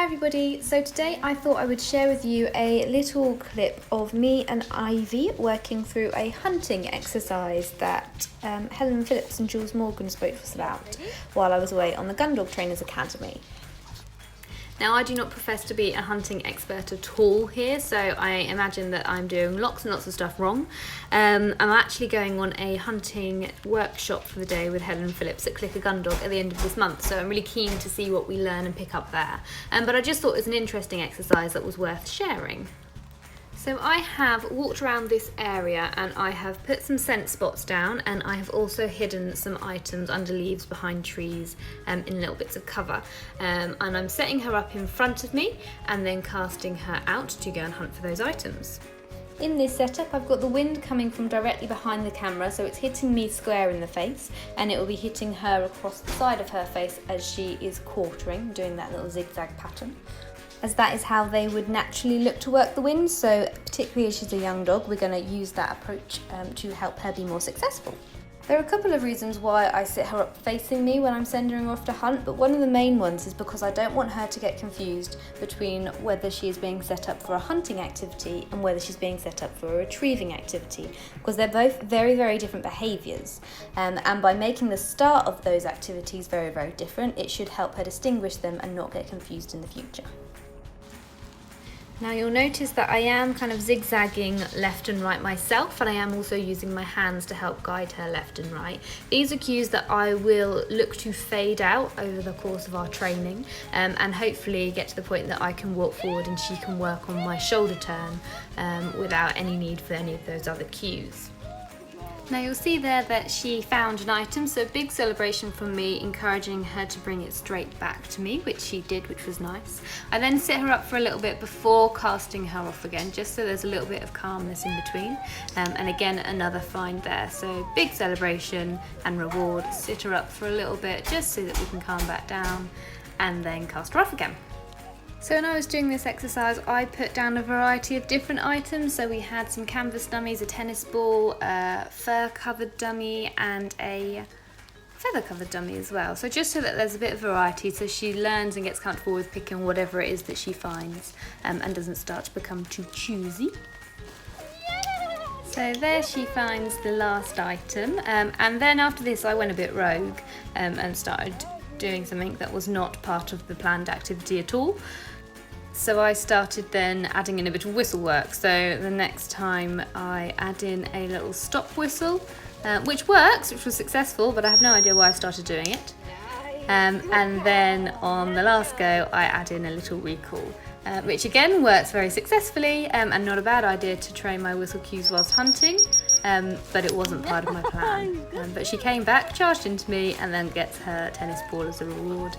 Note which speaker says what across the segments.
Speaker 1: Hi everybody, so today I thought I would share with you a little clip of me and Ivy working through a hunting exercise that Helen Phillips and Jules Morgan spoke to us about while I was away on the Gundog Trainers Academy. Now, I do not profess to be a hunting expert at all here, so I imagine that I'm doing lots and lots of stuff wrong. I'm actually going on a hunting workshop for the day with Helen Phillips at Clicker Gundog at the end of this month, so I'm really keen to see what we learn and pick up there. But I just thought it was an interesting exercise that was worth sharing. So I have walked around this area and I have put some scent spots down, and I have also hidden some items under leaves behind trees in little bits of cover. And I'm setting her up in front of me and then casting her out to go and hunt for those items. In this setup, I've got the wind coming from directly behind the camera, so it's hitting me square in the face, and it will be hitting her across the side of her face as she is quartering, doing that little zigzag pattern, as that is how they would naturally look to work the wind. So particularly as she's a young dog, we're going to use that approach to help her be more successful. There are a couple of reasons why I sit her up facing me when I'm sending her off to hunt, but one of the main ones is because I don't want her to get confused between whether she is being set up for a hunting activity and whether she's being set up for a retrieving activity, because they're both very, very different behaviours. And by making the start of those activities very, very different, it should help her distinguish them and not get confused in the future. Now you'll notice that I am kind of zigzagging left and right myself, and I am also using my hands to help guide her left and right. These are cues that I will look to fade out over the course of our training, and hopefully get to the point that I can walk forward and she can work on my shoulder turn without any need for any of those other cues. Now you'll see there that she found an item, so big celebration from me, encouraging her to bring it straight back to me, which she did, which was nice. I then sit her up for a little bit before casting her off again, just so there's a little bit of calmness in between. And again, another find there. So big celebration and reward, sit her up for a little bit just so that we can calm back down, and then cast her off again. So when I was doing this exercise, I put down a variety of different items. So we had some canvas dummies, a tennis ball, a fur-covered dummy, and a feather-covered dummy as well. So just so that there's a bit of variety, so she learns and gets comfortable with picking whatever it is that she finds, and doesn't start to become too choosy. So there she finds the last item, and then after this I went a bit rogue and started doing something that was not part of the planned activity at all. So I started then adding in a bit of whistle work. So the next time I add in a little stop whistle, which works, which was successful, but I have no idea why I started doing it. And then on the last go, I add in a little recall, which again works very successfully, and not a bad idea to train my whistle cues whilst hunting, but it wasn't part of my plan. But she came back, charged into me, and then gets her tennis ball as a reward.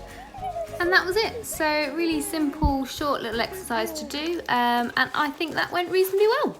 Speaker 1: And that was it. So really simple, short little exercise to do, and I think that went reasonably well.